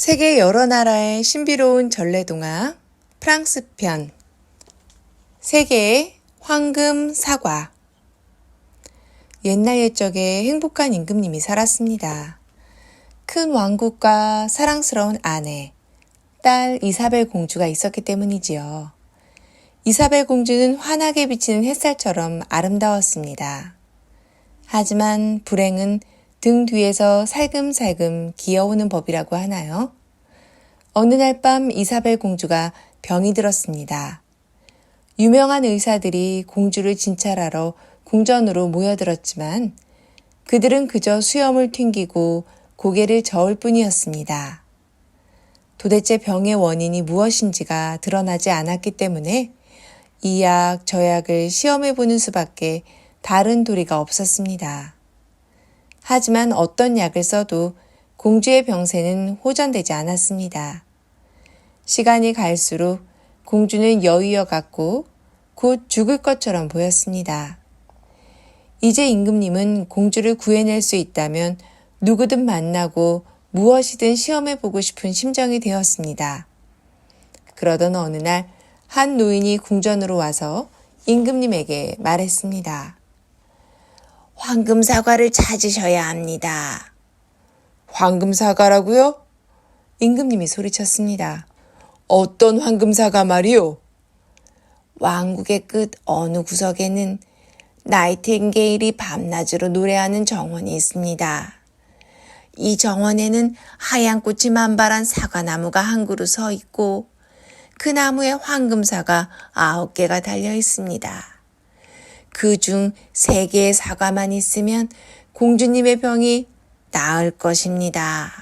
세계 여러 나라의 신비로운 전래동화 프랑스 편 세계의 황금 사과. 옛날 옛적에 행복한 임금님이 살았습니다. 큰 왕국과 사랑스러운 아내, 딸 이사벨 공주가 있었기 때문이지요. 이사벨 공주는 환하게 비치는 햇살처럼 아름다웠습니다. 하지만 불행은 등 뒤에서 살금살금 기어오는 법이라고 하나요? 어느 날 밤 이사벨 공주가 병이 들었습니다. 유명한 의사들이 공주를 진찰하러 궁전으로 모여들었지만 그들은 그저 수염을 튕기고 고개를 저을 뿐이었습니다. 도대체 병의 원인이 무엇인지가 드러나지 않았기 때문에 이 약, 저 약을 시험해보는 수밖에 다른 도리가 없었습니다. 하지만 어떤 약을 써도 공주의 병세는 호전되지 않았습니다. 시간이 갈수록 공주는 여위어 같고 곧 죽을 것처럼 보였습니다. 이제 임금님은 공주를 구해낼 수 있다면 누구든 만나고 무엇이든 시험해보고 싶은 심정이 되었습니다. 그러던 어느 날 한 노인이 궁전으로 와서 임금님에게 말했습니다. 황금 사과를 찾으셔야 합니다. 황금 사과라고요? 임금님이 소리쳤습니다. 어떤 황금 사과 말이요? 왕국의 끝 어느 구석에는 나이팅게일이 밤낮으로 노래하는 정원이 있습니다. 이 정원에는 하얀 꽃이 만발한 사과나무가 한 그루 서 있고 그 나무에 황금사가 9개가 달려 있습니다. 그중 3개의 사과만 있으면 공주님의 병이 나을 것입니다.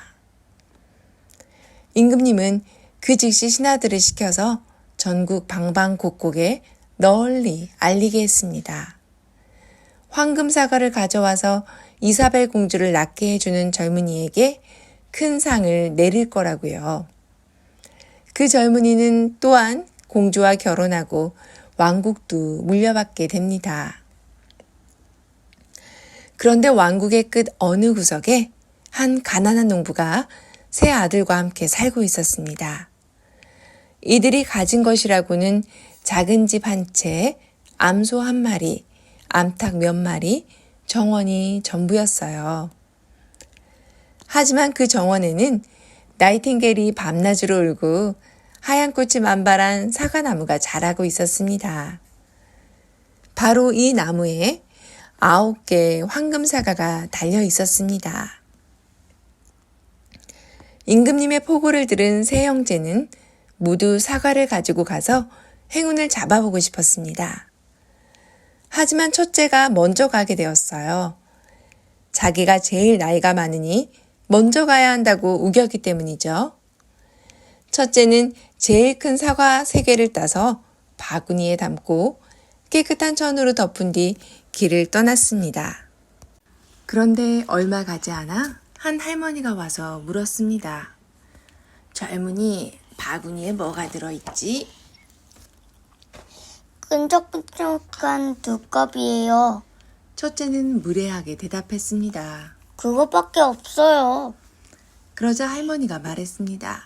임금님은 그 즉시 신하들을 시켜서 전국 방방곡곡에 널리 알리게 했습니다. 황금사과를 가져와서 이사벨 공주를 낳게 해주는 젊은이에게 큰 상을 내릴 거라고요. 그 젊은이는 또한 공주와 결혼하고 왕국도 물려받게 됩니다. 그런데 왕국의 끝 어느 구석에 한 가난한 농부가 세 아들과 함께 살고 있었습니다. 이들이 가진 것이라고는 작은 집 한 채, 암소 1마리, 암탉 몇 마리, 정원이 전부였어요. 하지만 그 정원에는 나이팅게일이 밤낮으로 울고 하얀 꽃이 만발한 사과나무가 자라고 있었습니다. 바로 이 나무에 9개의 황금사과가 달려 있었습니다. 임금님의 포고를 들은 세 형제는 모두 사과를 가지고 가서 행운을 잡아보고 싶었습니다. 하지만 첫째가 먼저 가게 되었어요. 자기가 제일 나이가 많으니 먼저 가야 한다고 우겼기 때문이죠. 첫째는 제일 큰 사과 3개를 따서 바구니에 담고 깨끗한 천으로 덮은 뒤 길을 떠났습니다. 그런데 얼마 가지 않아 한 할머니가 와서 물었습니다. 젊은이, 바구니에 뭐가 들어있지? 끈적끈적한 2컵이에요. 첫째는 무례하게 대답했습니다. 그거밖에 없어요. 그러자 할머니가 말했습니다.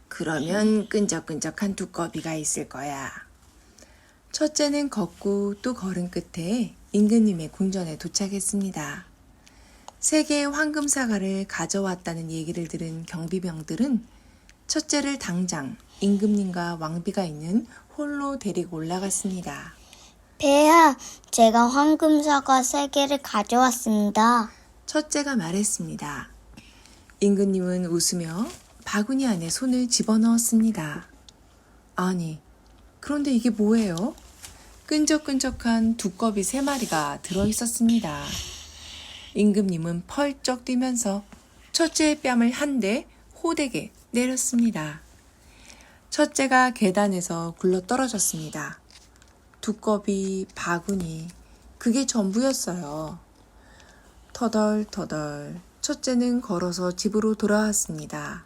그러면 끈적끈적한 2컵이가 있을 거야. 첫째는 걷고 또 걸은 끝에 임금님의 궁전에 도착했습니다. 3개의 황금사과를 가져왔다는 얘기를 들은 경비병들은 첫째를 당장 임금님과 왕비가 있는 홀로 데리고 올라갔습니다. 폐하, 제가 황금사과 3개를 가져왔습니다. 첫째가 말했습니다. 임금님은 웃으며 바구니 안에 손을 집어넣었습니다. 아니, 그런데 이게 뭐예요? 끈적끈적한 2컵이 3마리가 들어있었습니다. 임금님은 펄쩍 뛰면서 첫째의 뺨을 한 대 호되게 내렸습니다. 첫째가 계단에서 굴러 떨어졌습니다. 2컵이 바구니, 그게 전부였어요. 터덜터덜 첫째는 걸어서 집으로 돌아왔습니다.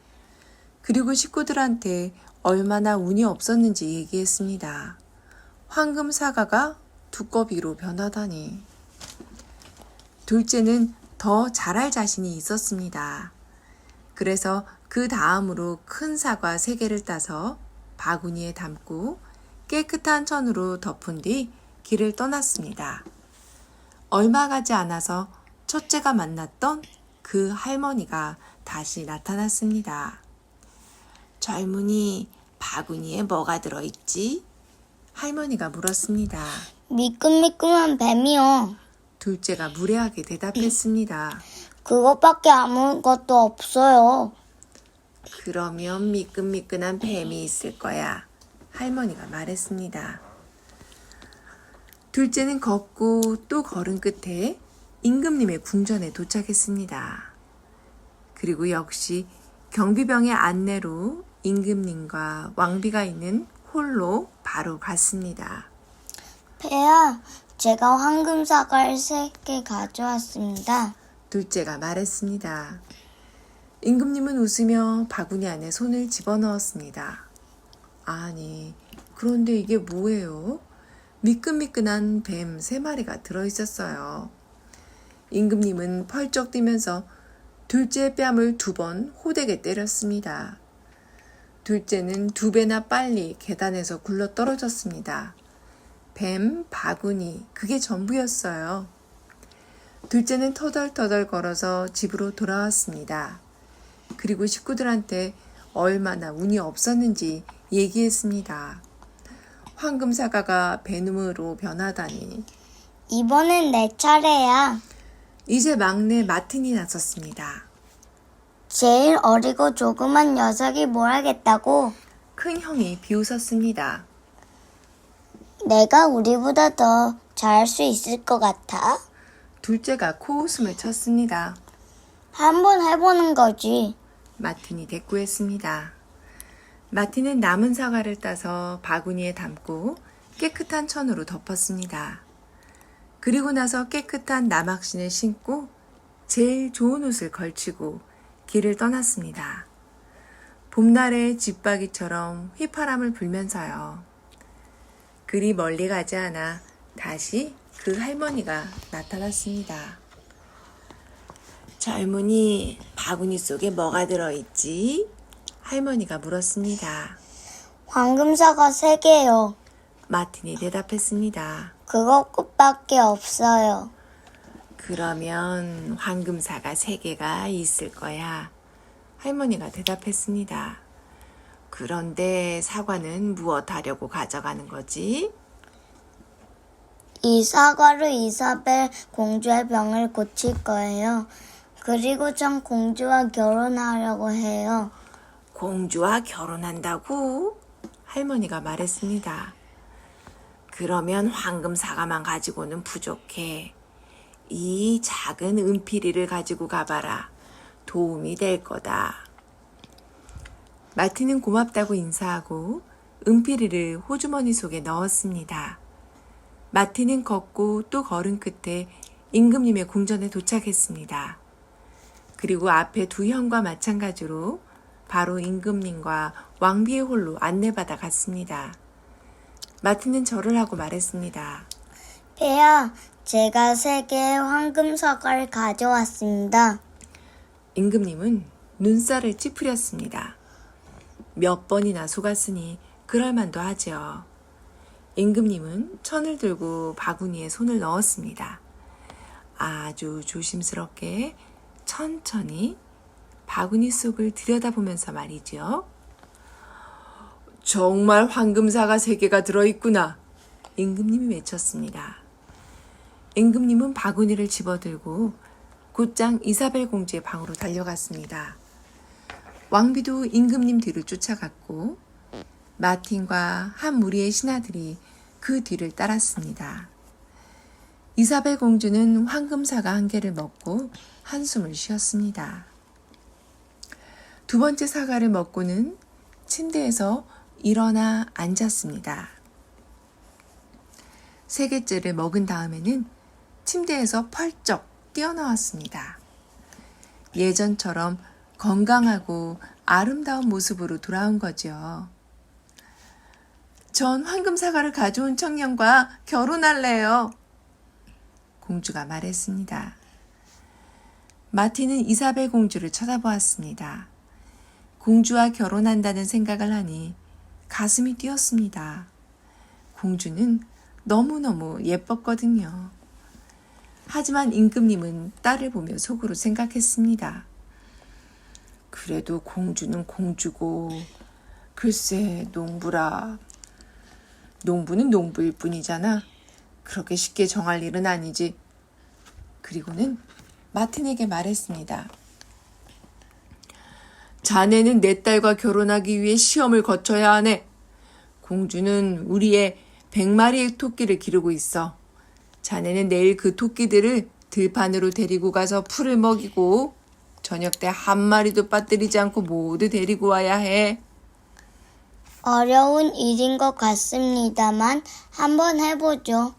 그리고 식구들한테 얼마나 운이 없었는지 얘기했습니다. 황금 사과가 2컵이로 변하다니. 둘째는 더 잘할 자신이 있었습니다. 그래서 그 다음으로 큰 사과 3개를 따서 바구니에 담고 깨끗한 천으로 덮은 뒤 길을 떠났습니다. 얼마 가지 않아서 첫째가 만났던 그 할머니가 다시 나타났습니다. 젊은이, 바구니에 뭐가 들어있지? 할머니가 물었습니다. 미끈미끈한 뱀이요. 둘째가 무례하게 대답했습니다. 그것밖에 아무것도 없어요. 그러면 미끈미끈한 뱀이 있을 거야. 할머니가 말했습니다. 둘째는 걷고 또 걸은 끝에 임금님의 궁전에 도착했습니다. 그리고 역시 경비병의 안내로 임금님과 왕비가 있는 홀로 바로 갔습니다. 폐하, 제가 황금 사과를 3개 가져왔습니다. 둘째가 말했습니다. 임금님은 웃으며 바구니 안에 손을 집어넣었습니다. 아니, 그런데 이게 뭐예요? 미끈미끈한 뱀 3마리가 들어있었어요. 임금님은 펄쩍 뛰면서 둘째의 뺨을 2번 호되게 때렸습니다. 둘째는 2배나 빨리 계단에서 굴러 떨어졌습니다. 뱀, 바구니, 그게 전부였어요. 둘째는 터덜터덜 걸어서 집으로 돌아왔습니다. 그리고 식구들한테 얼마나 운이 없었는지 얘기했습니다. 황금 사과가 뱀으로 변하다니. 이번엔 내 차례야. 이제 막내 마틴이 나섰습니다. 제일 어리고 조그만 녀석이 뭘 하겠다고? 큰 형이 비웃었습니다. 내가 우리보다 더 잘할 수 있을 것 같아? 둘째가 코웃음을 쳤습니다. 한번 해보는 거지. 마틴이 대꾸했습니다. 마틴은 남은 사과를 따서 바구니에 담고 깨끗한 천으로 덮었습니다. 그리고 나서 깨끗한 남학신을 신고 제일 좋은 옷을 걸치고 길을 떠났습니다. 봄날의 집바퀴처럼 휘파람을 불면서요. 그리 멀리 가지 않아 다시 그 할머니가 나타났습니다. 젊은이, 바구니 속에 뭐가 들어있지? 할머니가 물었습니다. 황금 사과 3개요. 마틴이 대답했습니다. 그것밖에 없어요. 그러면 황금사가 3개가 있을 거야. 할머니가 대답했습니다. 그런데 사과는 무엇 하려고 가져가는 거지? 이 사과로 이사벨 공주의 병을 고칠 거예요. 그리고 전 공주와 결혼하려고 해요. 공주와 결혼한다고? 할머니가 말했습니다. 그러면 황금사과만 가지고는 부족해. 이 작은 은피리를 가지고 가봐라. 도움이 될 거다. 마틴은 고맙다고 인사하고 은피리를 호주머니 속에 넣었습니다. 마틴은 걷고 또 걸은 끝에 임금님의 궁전에 도착했습니다. 그리고 앞에 2 형과 마찬가지로 바로 임금님과 왕비의 홀로 안내받아 갔습니다. 마틴은 절을 하고 말했습니다. 폐하, 제가 3개의 황금 사과를 가져왔습니다. 임금님은 눈살을 찌푸렸습니다. 몇 번이나 속았으니 그럴만도 하죠. 임금님은 천을 들고 바구니에 손을 넣었습니다. 아주 조심스럽게 천천히 바구니 속을 들여다보면서 말이죠. 정말 황금사가 3개가 들어있구나. 임금님이 외쳤습니다. 임금님은 바구니를 집어들고 곧장 이사벨 공주의 방으로 달려갔습니다. 왕비도 임금님 뒤를 쫓아갔고 마틴과 한 무리의 신하들이 그 뒤를 따랐습니다. 이사벨 공주는 황금사과 1개를 먹고 한숨을 쉬었습니다. 2번째 사과를 먹고는 침대에서 일어나 앉았습니다. 3개째를 먹은 다음에는 침대에서 펄쩍 뛰어나왔습니다. 예전처럼 건강하고 아름다운 모습으로 돌아온 거죠. 전 황금사과를 가져온 청년과 결혼할래요. 공주가 말했습니다. 마틴은 이사벨 공주를 쳐다보았습니다. 공주와 결혼한다는 생각을 하니 가슴이 뛰었습니다. 공주는 너무너무 예뻤거든요. 하지만 임금님은 딸을 보며 속으로 생각했습니다. 그래도 공주는 공주고 글쎄 농부라. 농부는 농부일 뿐이잖아. 그렇게 쉽게 정할 일은 아니지. 그리고는 마틴에게 말했습니다. 자네는 내 딸과 결혼하기 위해 시험을 거쳐야 하네. 공주는 우리의 100마리의 토끼를 기르고 있어. 자네는 내일 그 토끼들을 들판으로 데리고 가서 풀을 먹이고 저녁 때 한 마리도 빠뜨리지 않고 모두 데리고 와야 해. 어려운 일인 것 같습니다만 한번 해보죠.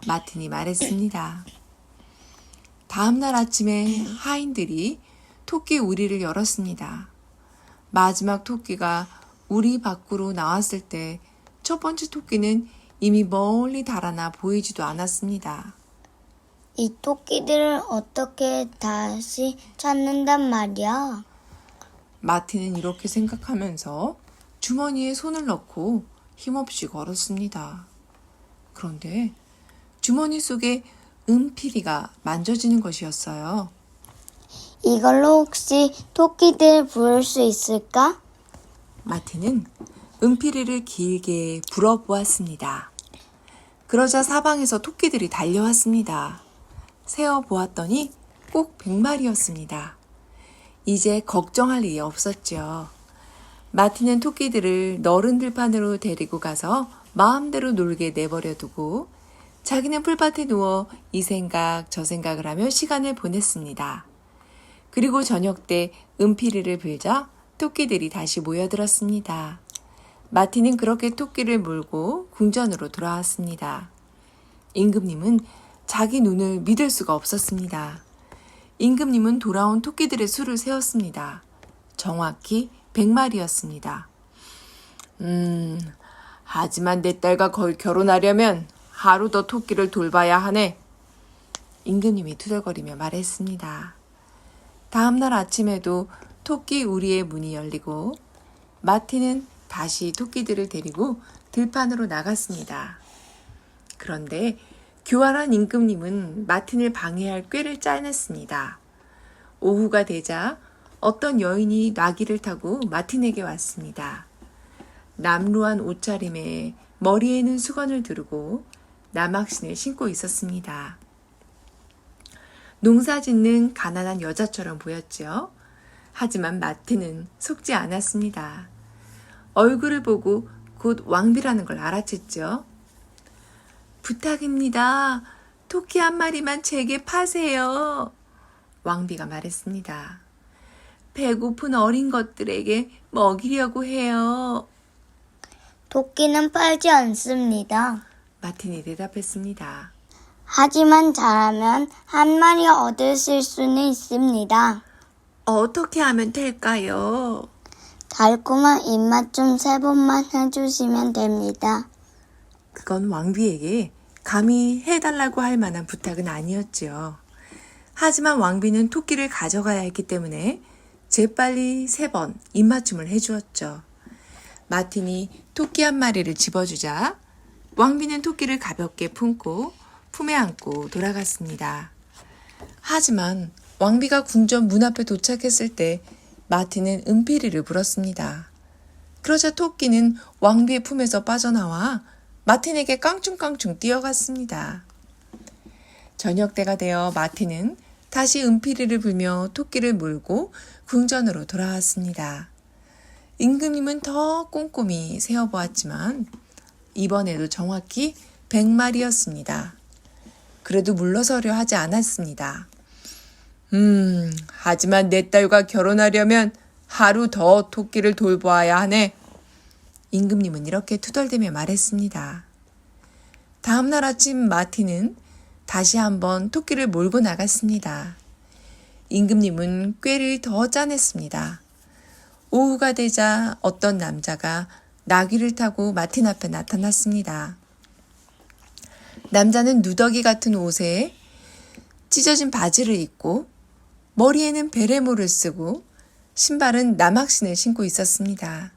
마틴이 말했습니다. 다음 날 아침에 하인들이 토끼 우리를 열었습니다. 마지막 토끼가 우리 밖으로 나왔을 때 첫 번째 토끼는 이미 멀리 달아나 보이지도 않았습니다. 이 토끼들을 어떻게 다시 찾는단 말이야? 마틴은 이렇게 생각하면서 주머니에 손을 넣고 힘없이 걸었습니다. 그런데 주머니 속에 은피리가 만져지는 것이었어요. 이걸로 혹시 토끼들을 부를 수 있을까? 마틴은 은피리를 길게 불어보았습니다. 그러자 사방에서 토끼들이 달려왔습니다. 세어보았더니 꼭 100마리였습니다. 이제 걱정할 일이 없었죠. 마틴은 토끼들을 너른 들판으로 데리고 가서 마음대로 놀게 내버려두고 자기는 풀밭에 누워 이 생각 저 생각을 하며 시간을 보냈습니다. 그리고 저녁 때 은피리를 불자 토끼들이 다시 모여들었습니다. 마틴은 그렇게 토끼를 몰고 궁전으로 돌아왔습니다. 임금님은 자기 눈을 믿을 수가 없었습니다. 임금님은 돌아온 토끼들의 수를 세었습니다. 정확히 100마리였습니다. 하지만 내 딸과 결혼하려면 하루 더 토끼를 돌봐야 하네. 임금님이 투덜거리며 말했습니다. 다음 날 아침에도 토끼 우리의 문이 열리고 마틴은 다시 토끼들을 데리고 들판으로 나갔습니다. 그런데 교활한 임금님은 마틴을 방해할 꾀를 짜냈습니다. 오후가 되자 어떤 여인이 나귀를 타고 마틴에게 왔습니다. 남루한 옷차림에 머리에는 수건을 두르고 남학신을 신고 있었습니다. 농사짓는 가난한 여자처럼 보였죠. 하지만 마틴은 속지 않았습니다. 얼굴을 보고 곧 왕비라는 걸 알아챘죠. 부탁입니다. 토끼 한 마리만 제게 파세요. 왕비가 말했습니다. 배고픈 어린 것들에게 먹이려고 해요. 토끼는 팔지 않습니다. 마틴이 대답했습니다. 하지만 잘하면 한 마리 얻으실 수는 있습니다. 어떻게 하면 될까요? 달콤한 입맛 좀 3번만 해주시면 됩니다. 그건 왕비에게 감히 해달라고 할 만한 부탁은 아니었죠. 하지만 왕비는 토끼를 가져가야 했기 때문에 재빨리 3번 입맞춤을 해주었죠. 마틴이 토끼 한 마리를 집어주자 왕비는 토끼를 가볍게 품고 품에 안고 돌아갔습니다. 하지만 왕비가 궁전 문 앞에 도착했을 때 마틴은 은피리를 불었습니다. 그러자 토끼는 왕비의 품에서 빠져나와 마틴에게 깡충깡충 뛰어갔습니다. 저녁 때가 되어 마틴은 다시 은피리를 불며 토끼를 몰고 궁전으로 돌아왔습니다. 임금님은 더 꼼꼼히 세어보았지만 이번에도 정확히 100마리였습니다. 그래도 물러서려 하지 않았습니다. 하지만 내 딸과 결혼하려면 하루 더 토끼를 돌보아야 하네. 임금님은 이렇게 투덜대며 말했습니다. 다음 날 아침 마틴은 다시 한번 토끼를 몰고 나갔습니다. 임금님은 꾀를 더 짜냈습니다. 오후가 되자 어떤 남자가 나귀를 타고 마틴 앞에 나타났습니다. 남자는 누더기 같은 옷에 찢어진 바지를 입고 머리에는 베레모를 쓰고 신발은 남학신을 신고 있었습니다.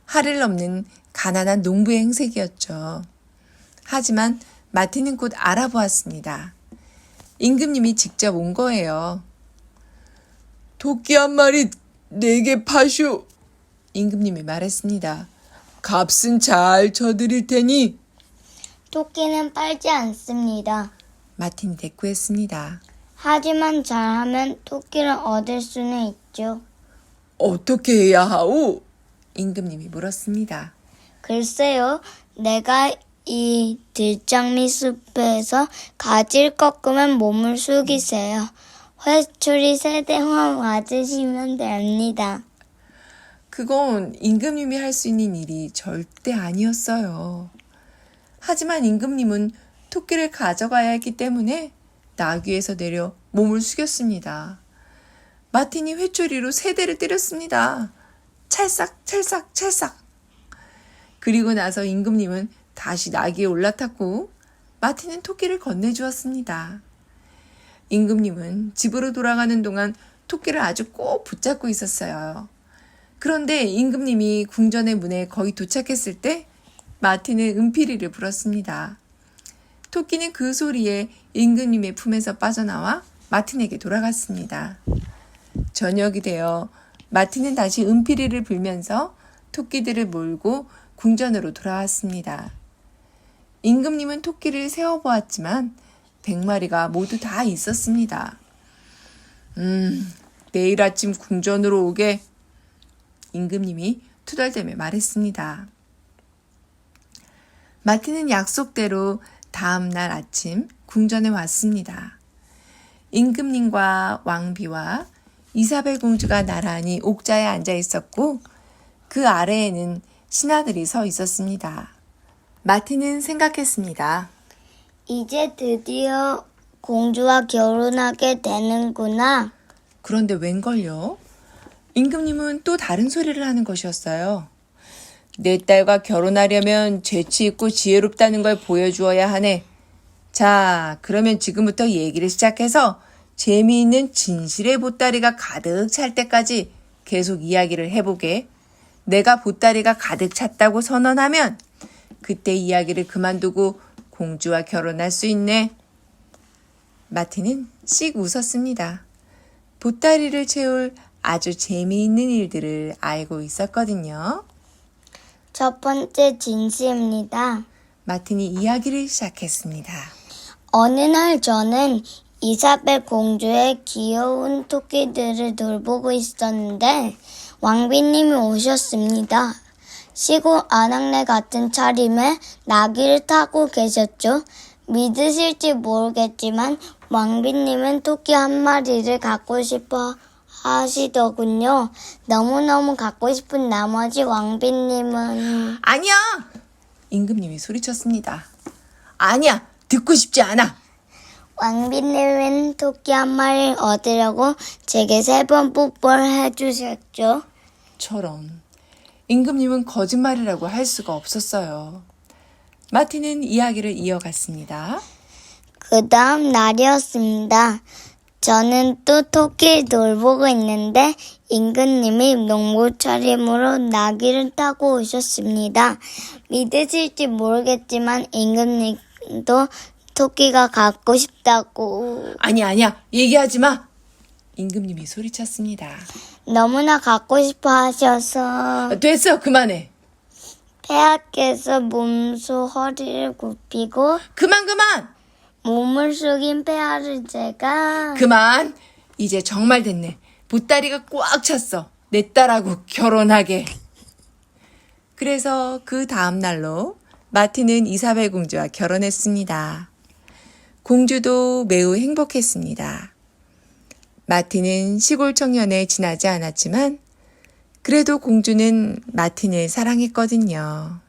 하를 넘는 가난한 농부의 행색이었죠. 하지만 마틴은 곧 알아보았습니다. 임금님이 직접 온 거예요. 토끼 한 마리 내게 파쇼. 임금님이 말했습니다. 값은 잘 쳐드릴 테니. 토끼는 팔지 않습니다. 마틴이 대꾸했습니다. 하지만 잘하면 토끼를 얻을 수는 있죠. 어떻게 해야 하오? 임금님이 물었습니다. 글쎄요, 내가 이 들장미 숲에서 가지를 꺾으면 몸을 숙이세요. 회초리 3대만 맞으시면 됩니다. 그건 임금님이 할 수 있는 일이 절대 아니었어요. 하지만 임금님은 토끼를 가져가야 했기 때문에 나귀에서 내려 몸을 숙였습니다. 마틴이 회초리로 3대를 때렸습니다. 찰싹 찰싹 찰싹. 그리고 나서 임금님은 다시 나귀에 올라탔고 마틴은 토끼를 건네주었습니다. 임금님은 집으로 돌아가는 동안 토끼를 아주 꼭 붙잡고 있었어요. 그런데 임금님이 궁전의 문에 거의 도착했을 때 마틴은 은피리를 불었습니다. 토끼는 그 소리에 임금님의 품에서 빠져나와 마틴에게 돌아갔습니다. 저녁이 되어 마틴은 다시 은피리를 불면서 토끼들을 몰고 궁전으로 돌아왔습니다. 임금님은 토끼를 세어보았지만 100마리가 모두 다 있었습니다. 내일 아침 궁전으로 오게. 임금님이 투덜대며 말했습니다. 마틴은 약속대로 다음 날 아침 궁전에 왔습니다. 임금님과 왕비와 이사벨 공주가 나란히 옥자에 앉아 있었고 그 아래에는 신하들이 서 있었습니다. 마틴은 생각했습니다. 이제 드디어 공주와 결혼하게 되는구나. 그런데 웬걸요? 임금님은 또 다른 소리를 하는 것이었어요. 내 딸과 결혼하려면 재치 있고 지혜롭다는 걸 보여주어야 하네. 자, 그러면 지금부터 얘기를 시작해서 재미있는 진실의 보따리가 가득 찰 때까지 계속 이야기를 해보게. 내가 보따리가 가득 찼다고 선언하면 그때 이야기를 그만두고 공주와 결혼할 수 있네. 마틴은 씩 웃었습니다. 보따리를 채울 아주 재미있는 일들을 알고 있었거든요. 첫 번째 진실입니다. 마틴이 이야기를 시작했습니다. 어느 날 저는 이사벨 공주의 귀여운 토끼들을 돌보고 있었는데 왕비님이 오셨습니다. 시골 아낙네 같은 차림에 나귀를 타고 계셨죠. 믿으실지 모르겠지만 왕비님은 토끼 한 마리를 갖고 싶어 하시더군요. 너무너무 갖고 싶은 나머지 왕비님은 아니야! 임금님이 소리쳤습니다. 아니야! 듣고 싶지 않아! 왕비님은 토끼 한 마리를 얻으려고 제게 3번 뽀뽀를 해주셨죠. 처럼 임금님은 거짓말이라고 할 수가 없었어요. 마틴은 이야기를 이어갔습니다. 그 다음 날이었습니다. 저는 또 토끼를 돌보고 있는데 임금님이 농부 차림으로 나귀를 타고 오셨습니다. 믿으실지 모르겠지만 임금님도 토끼가 갖고 싶다고 아니야, 얘기하지 마! 임금님이 소리쳤습니다. 너무나 갖고 싶어 하셔서 됐어, 그만해! 폐하께서 몸소 허리를 굽히고 그만! 몸을 숙인 폐하를 제가 그만! 이제 정말 됐네. 보따리가 꽉 찼어. 내 딸하고 결혼하게. 그래서 그 다음 날로 마틴은 이사벨 공주와 결혼했습니다. 공주도 매우 행복했습니다. 마틴은 시골 청년에 지나지 않았지만 그래도 공주는 마틴을 사랑했거든요.